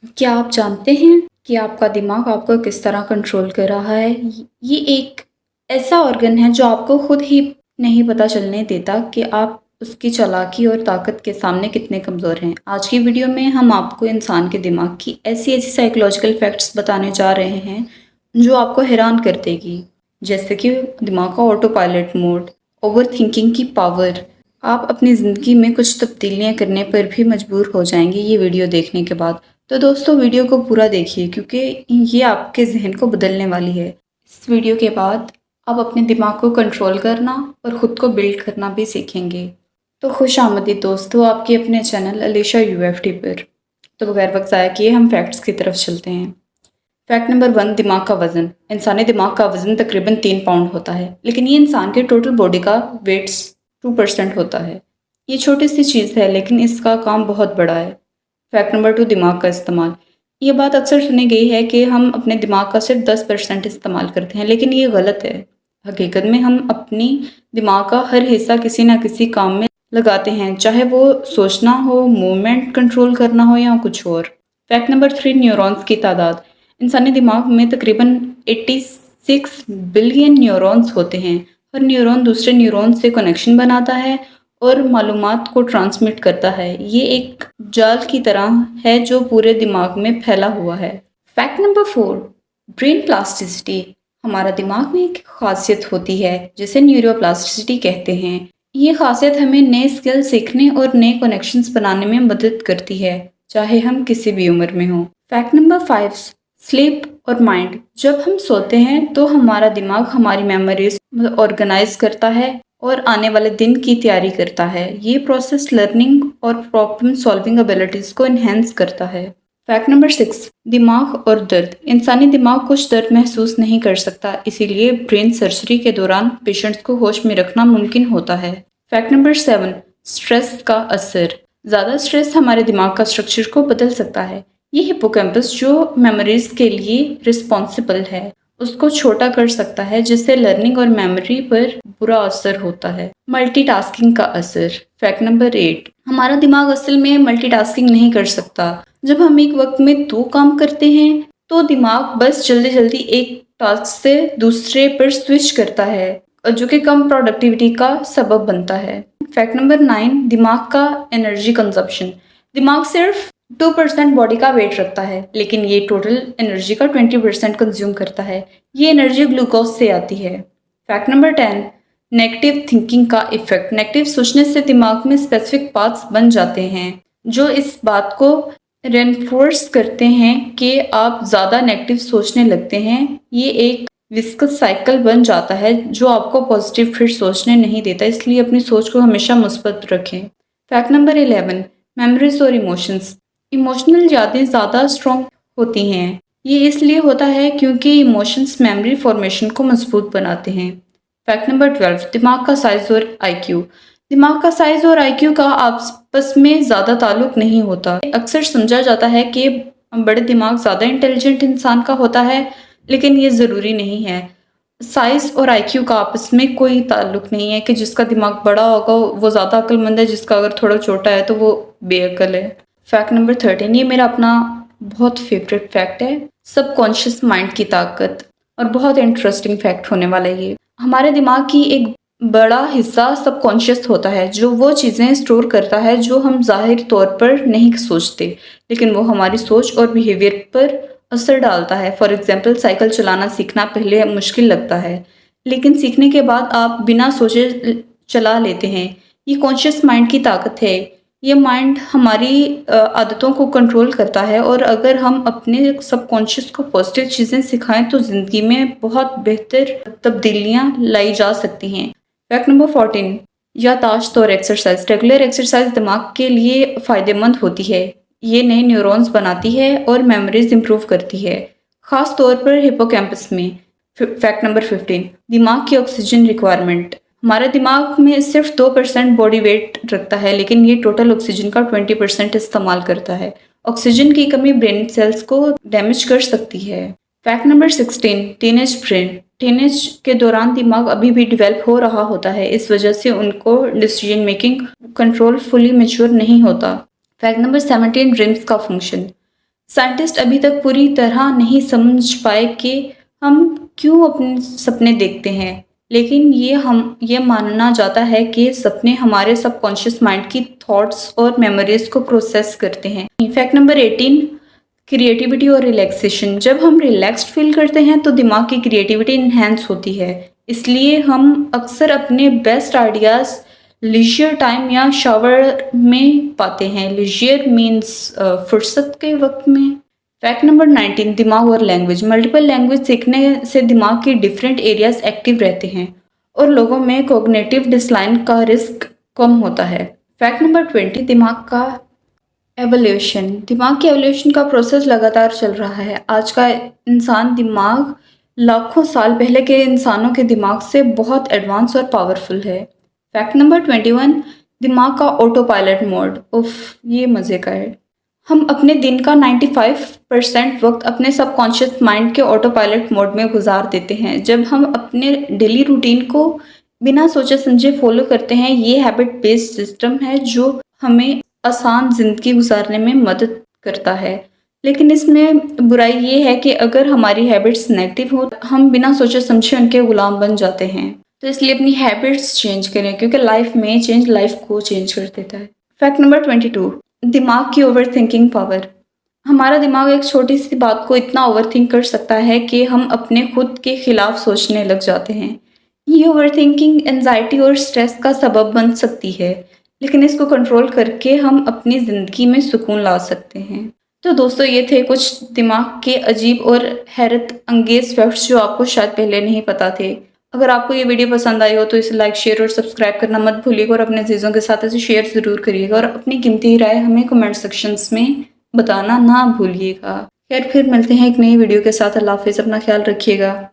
क्या आप जानते हैं कि आपका दिमाग आपको किस तरह कंट्रोल कर रहा है? ये एक ऐसा ऑर्गन है जो आपको खुद ही नहीं पता चलने देता कि आप उसकी चालाकी और ताकत के सामने कितने कमज़ोर हैं। आज की वीडियो में हम आपको इंसान के दिमाग की ऐसी-ऐसी साइकोलॉजिकल फैक्ट्स बताने जा रहे हैं, जो आपको हैरान कर देगी। जैसे कि दिमाग का ऑटो पायलट मोड, ओवरथिंकिंग की पावर। आप अपनी ज़िंदगी में कुछ तब्दीलियाँ करने पर भी मजबूर हो जाएँगे ये वीडियो देखने के बाद। तो दोस्तों वीडियो को पूरा देखिए क्योंकि ये आपके ज़हन को बदलने वाली है। इस वीडियो के बाद आप अपने दिमाग को कंट्रोल करना और ख़ुद को बिल्ड करना भी सीखेंगे। तो खुशामदीद दोस्तों आपके अपने चैनल अलीशा यूएफटी पर। तो बगैर वक्त ज़ाया किए हम फैक्ट्स की तरफ चलते हैं। फैक्ट नंबर 1, दिमाग का वज़न। इंसानी दिमाग का वज़न तकरीबन 3 पाउंड होता है, लेकिन ये इंसान के टोटल बॉडी का वेट 2% होता है। ये छोटी सी चीज़ है लेकिन इसका काम बहुत बड़ा है। फैक्ट नंबर 2, दिमाग का इस्तेमाल। ये बात अक्सर सुनी गई है कि हम अपने दिमाग का सिर्फ 10% इस्तेमाल करते हैं, लेकिन ये गलत है। हकीकत में हम अपनी दिमाग का हर हिस्सा किसी ना किसी काम में लगाते हैं, चाहे वो सोचना हो, मूवमेंट कंट्रोल करना हो या कुछ और। फैक्ट नंबर 3, न्यूरॉन्स की तादाद। इंसानी दिमाग में तकरीबन 86 बिलियन न्यूरॉन्स होते हैं। हर न्यूरॉन दूसरे न्यूरॉन से कनेक्शन बनाता है और मालूमात को ट्रांसमिट करता है। ये एक जाल की तरह है जो पूरे दिमाग में फैला हुआ है। Fact number 4, brain plasticity. हमारा दिमाग में एक खासियत होती है जिसे न्यूरोप्लास्टिसिटी कहते हैं। ये खासियत हमें नए स्किल सीखने और नए कनेक्शंस बनाने में मदद करती है, चाहे हम किसी भी उम्र में हों। फैक्ट नंबर 5, स्लीप और माइंड। जब हम सोते हैं तो हमारा दिमाग हमारी मेमोरीज ऑर्गेनाइज करता है और आने वाले दिन की तैयारी करता है। ये प्रोसेस लर्निंग और प्रॉब्लम सॉल्विंग एबिलिटीज को इन्हेंस करता है। फैक्ट नंबर 6, दिमाग और दर्द। इंसानी दिमाग कुछ दर्द महसूस नहीं कर सकता, इसीलिए ब्रेन सर्जरी के दौरान पेशेंट्स को होश में रखना मुमकिन होता है। फैक्ट नंबर 7, स्ट्रेस का असर। ज़्यादा स्ट्रेस हमारे दिमाग का स्ट्रक्चर को बदल सकता है। ये हिप्पोकैम्पस जो मेमोरीज के लिए रिस्पॉन्सिबल है उसको छोटा कर सकता है, जिससे लर्निंग और मेमोरी पर बुरा असर होता है। मल्टीटास्किंग का असर। फैक्ट नंबर 8, हमारा दिमाग असल में मल्टीटास्किंग नहीं कर सकता। जब हम एक वक्त में 2 काम करते हैं तो दिमाग बस जल्दी जल्दी एक टास्क से दूसरे पर स्विच करता है, जो कि कम प्रोडक्टिविटी का सबब बनता है। फैक्ट नंबर 9, दिमाग का एनर्जी कंजप्शन। दिमाग सिर्फ 2% बॉडी का वेट रखता है, लेकिन ये टोटल एनर्जी का 20% कंज्यूम करता है। ये एनर्जी ग्लूकोज से आती है। फैक्ट नंबर 10, नेगेटिव थिंकिंग का इफेक्ट। नेगेटिव सोचने से दिमाग में स्पेसिफिक पाथ्स बन जाते हैं जो इस बात को रेनफोर्स करते हैं कि आप ज़्यादा नेगेटिव सोचने लगते हैं। ये एक विस्कस साइकिल बन जाता है जो आपको पॉजिटिव फिर सोचने नहीं देता, इसलिए अपनी सोच को हमेशा मुस्बत रखें। फैक्ट नंबर 11, मेमोरीज और इमोशंस। इमोशनल यादें ज़्यादा स्ट्रॉन्ग होती हैं। ये इसलिए होता है क्योंकि इमोशंस मेमोरी फॉर्मेशन को मजबूत बनाते हैं। फैक्ट नंबर 12, दिमाग का साइज और आईक्यू। दिमाग का साइज और आईक्यू का आपस में ज़्यादा ताल्लुक नहीं होता। अक्सर समझा जाता है कि बड़े दिमाग ज़्यादा इंटेलिजेंट इंसान का होता है, लेकिन ये ज़रूरी नहीं है। साइज और आईक्यू का आपस में कोई ताल्लुक नहीं है कि जिसका दिमाग बड़ा होगा वो ज़्यादा अक्लमंद है, जिसका अगर थोड़ा छोटा है तो वो बेअक्ल है। फैक्ट नंबर 13, ये मेरा अपना बहुत फेवरेट फैक्ट है, सबकॉन्शियस माइंड की ताकत। और बहुत इंटरेस्टिंग फैक्ट होने वाला है ये। हमारे दिमाग की एक बड़ा हिस्सा सबकॉन्शियस होता है, जो वो चीज़ें स्टोर करता है जो हम ज़ाहिर तौर पर नहीं सोचते, लेकिन वो हमारी सोच और बिहेवियर पर असर डालता है। फॉर एग्जाम्पल, साइकिल चलाना सीखना पहले मुश्किल लगता है, लेकिन सीखने के बाद आप बिना सोचे चला लेते हैं। ये कॉन्शियस माइंड की ताकत है। ये माइंड हमारी आदतों को कंट्रोल करता है, और अगर हम अपने सबकॉन्शियस को पॉजिटिव चीज़ें सिखाएं तो ज़िंदगी में बहुत बेहतर तब्दीलियां लाई जा सकती हैं। फैक्ट नंबर 14, याददाश्त और एक्सरसाइज। रेगुलर एक्सरसाइज दिमाग के लिए फ़ायदेमंद होती है। ये नए न्यूरॉन्स बनाती है और मेमोरीज इंप्रूव करती है, ख़ास तौर पर हिप्पोकैम्पस में। फैक्ट नंबर 15, दिमाग की ऑक्सीजन रिक्वायरमेंट। हमारे दिमाग में सिर्फ 2% बॉडी वेट रखता है, लेकिन ये टोटल ऑक्सीजन का 20% इस्तेमाल करता है। ऑक्सीजन की कमी ब्रेन सेल्स को डैमेज कर सकती है। Fact number 16, teenage brain. Teenage के दौरान दिमाग अभी भी डेवलप हो रहा होता है, इस वजह से उनको decision making control fully mature नहीं होता। फैक्ट नंबर 17, ड्रीम्स का फंक्शन। साइंटिस्ट अभी तक पूरी तरह नहीं समझ पाए कि हम क्यों अपने सपने देखते हैं, लेकिन ये माना जाता है कि सपने हमारे सबकॉन्शियस माइंड की थॉट्स और मेमोरीज को प्रोसेस करते हैं। फैक्ट नंबर 18, क्रिएटिविटी और रिलैक्सेशन। जब हम रिलैक्स्ड फील करते हैं तो दिमाग की क्रिएटिविटी इन्हेंस होती है, इसलिए हम अक्सर अपने बेस्ट आइडियाज़ लीजर टाइम या शावर में पाते हैं। लीजर मीन्स फुर्सत के वक्त में। फैक्ट नंबर 19, दिमाग और लैंग्वेज। मल्टीपल लैंग्वेज सीखने से दिमाग के डिफरेंट एरियाज एक्टिव रहते हैं और लोगों में कॉग्निटिव डिसलाइन का रिस्क कम होता है। फैक्ट नंबर 20, दिमाग का एवोल्यूशन। दिमाग के एवोल्यूशन का प्रोसेस लगातार चल रहा है। आज का इंसान दिमाग लाखों साल पहले के इंसानों के दिमाग से बहुत एडवांस और पावरफुल है। फैक्ट नंबर 21, दिमाग का ऑटो पायलट मोड। उफ, ये मज़े का है। हम अपने दिन का 95% वक्त अपने सबकॉन्शियस माइंड के ऑटो पायलट मोड में गुजार देते हैं। जब हम अपने डेली रूटीन को बिना सोचे समझे फॉलो करते हैं, ये हैबिट बेस्ड सिस्टम है जो हमें आसान ज़िंदगी गुजारने में मदद करता है। लेकिन इसमें बुराई ये है कि अगर हमारी हैबिट्स नेगेटिव हो, हम बिना सोचे समझे उनके गुलाम बन जाते हैं। तो इसलिए अपनी हैबिट्स चेंज करें, क्योंकि लाइफ में चेंज लाइफ को चेंज कर देता है। फैक्ट नंबर 22, दिमाग की ओवर थिंकिंग पावर। हमारा दिमाग एक छोटी सी बात को इतना ओवर थिंक कर सकता है कि हम अपने खुद के खिलाफ सोचने लग जाते हैं। ये ओवर थिंकिंग एंजाइटी और स्ट्रेस का सबब बन सकती है, लेकिन इसको कंट्रोल करके हम अपनी ज़िंदगी में सुकून ला सकते हैं। तो दोस्तों, ये थे कुछ दिमाग के अजीब और हैरत अंगेज फैक्ट्स जो आपको शायद पहले नहीं पता थे। अगर आपको ये वीडियो पसंद आई हो तो इसे लाइक, शेयर और सब्सक्राइब करना मत भूलिएगा और अपने अजीज़ों के साथ इसे शेयर ज़रूर करिएगा और अपनी कीमती राय हमें कमेंट सेक्शंस में बताना ना भूलिएगा। खैर, फिर मिलते हैं एक नई वीडियो के साथ। अल्लाह हाफ़िज़, अपना ख्याल रखिएगा।